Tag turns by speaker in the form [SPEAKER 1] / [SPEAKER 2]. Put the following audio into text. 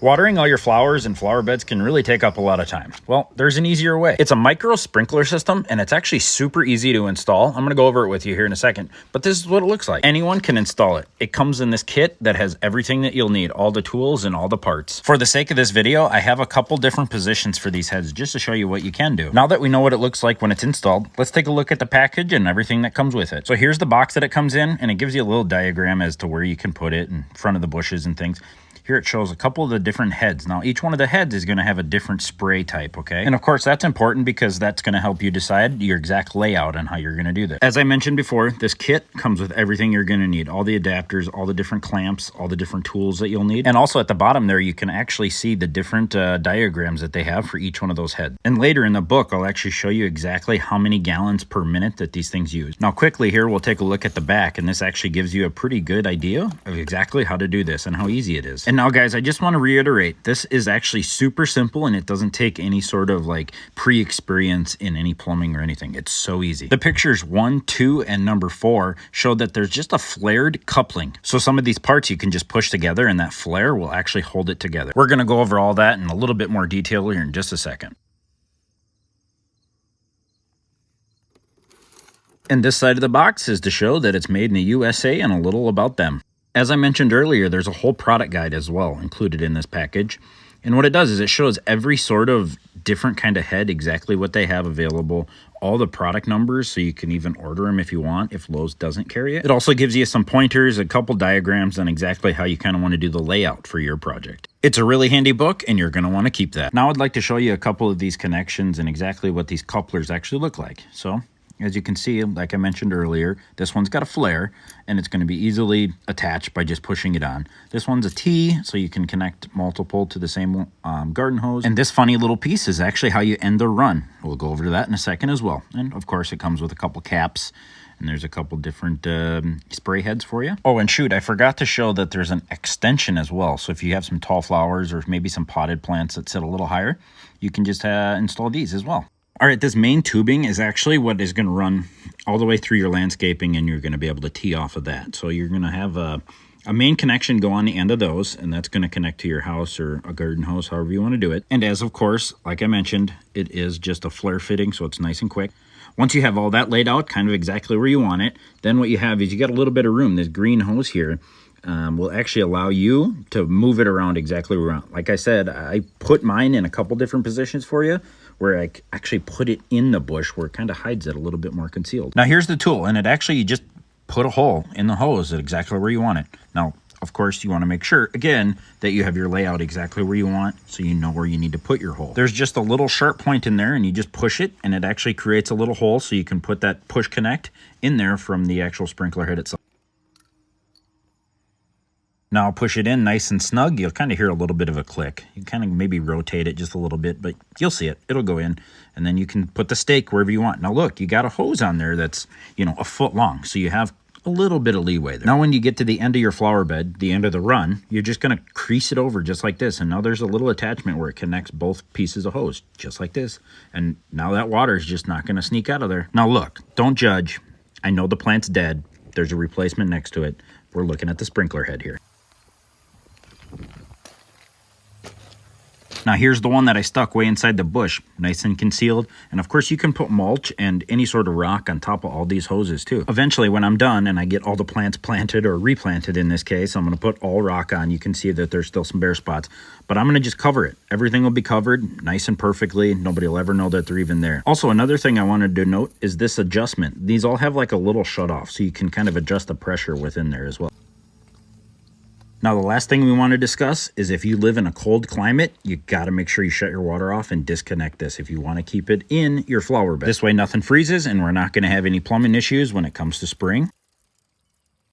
[SPEAKER 1] Watering all your flowers and flower beds can really take up a lot of time. Well, there's an easier way. It's a micro sprinkler system, and it's actually super easy to install. I'm going to go over it with you here in a second, but this is what it looks like. Anyone can install it. It comes in this kit that has everything that you'll need, all the tools and all the parts. For the sake of this video, I have a couple different positions for these heads just to show you what you can do. Now that we know what it looks like when it's installed, let's take a look at the package and everything that comes with it. So here's the box that it comes in, and it gives you a little diagram as to where you can put it in front of the bushes and things. Here it shows a couple of the different heads. Now, each one of the heads is going to have a different spray type, okay? And of course, that's important because that's going to help you decide your exact layout and how you're going to do this. As I mentioned before, this kit comes with everything you're going to need. All the adapters, all the different clamps, all the different tools that you'll need. And also at the bottom there, you can actually see the different diagrams that they have for each one of those heads. And later in the book, I'll actually show you exactly how many gallons per minute that these things use. Now, quickly here, we'll take a look at the back, and this actually gives you a pretty good idea of exactly how to do this and how easy it is. And now, guys, I just want to reiterate, this is actually super simple, and it doesn't take any sort of like pre-experience in any plumbing or anything. It's so easy. The pictures 1, 2, and number 4 show that there's just a flared coupling. So some of these parts you can just push together, and that flare will actually hold it together. We're going to go over all that in a little bit more detail here in just a second. And this side of the box is to show that it's made in the USA and a little about them. As I mentioned earlier, there's a whole product guide as well included in this package. And what it does is it shows every sort of different kind of head, exactly what they have available, all the product numbers, so you can even order them if you want, if Lowe's doesn't carry it. It also gives you some pointers, a couple diagrams on exactly how you kind of want to do the layout for your project. It's a really handy book, and you're going to want to keep that. Now I'd like to show you a couple of these connections and exactly what these couplers actually look like. So, as you can see, like I mentioned earlier, this one's got a flare, and it's going to be easily attached by just pushing it on. This one's a T, so you can connect multiple to the same garden hose. And this funny little piece is actually how you end the run. We'll go over to that in a second as well. And of course, it comes with a couple caps, and there's a couple different spray heads for you. Oh, and shoot, I forgot to show that there's an extension as well. So if you have some tall flowers or maybe some potted plants that sit a little higher, you can just install these as well. All right, this main tubing is actually what is going to run all the way through your landscaping, and you're going to be able to tee off of that. So you're going to have a main connection go on the end of those, and that's going to connect to your house or a garden hose, however you want to do it. And as of course, like I mentioned, it is just a flare fitting, so it's nice and quick. Once you have all that laid out kind of exactly where you want it, then what you have is you got a little bit of room. This green hose here will actually allow you to move it around exactly where you want. Like I said, I put mine in a couple different positions for you, where I actually put it in the bush where it kind of hides it a little bit more concealed. Now here's the tool, and it actually, you just put a hole in the hose at exactly where you want it. Now, of course, you want to make sure, again, that you have your layout exactly where you want, so you know where you need to put your hole. There's just a little sharp point in there, and you just push it, and it actually creates a little hole, so you can put that push connect in there from the actual sprinkler head itself. Now I'll push it in nice and snug. You'll kind of hear a little bit of a click. You kind of maybe rotate it just a little bit, but you'll see it. It'll go in, and then you can put the stake wherever you want. Now look, you got a hose on there that's, a foot long, so you have a little bit of leeway there. Now when you get to the end of your flower bed, the end of the run, you're just going to crease it over just like this, and now there's a little attachment where it connects both pieces of hose, just like this. And now that water is just not going to sneak out of there. Now look, don't judge. I know the plant's dead. There's a replacement next to it. We're looking at the sprinkler head here. Now here's the one that I stuck way inside the bush, nice and concealed. And of course you can put mulch and any sort of rock on top of all these hoses too. Eventually when I'm done and I get all the plants planted or replanted in this case, I'm going to put all rock on. You can see that there's still some bare spots, but I'm going to just cover it. Everything will be covered nice and perfectly. Nobody will ever know that they're even there. Also, another thing I wanted to note is this adjustment. These all have like a little shut off, so you can kind of adjust the pressure within there as well. Now, the last thing we want to discuss is if you live in a cold climate, you got to make sure you shut your water off and disconnect this if you want to keep it in your flower bed. This way nothing freezes, and we're not going to have any plumbing issues when it comes to spring.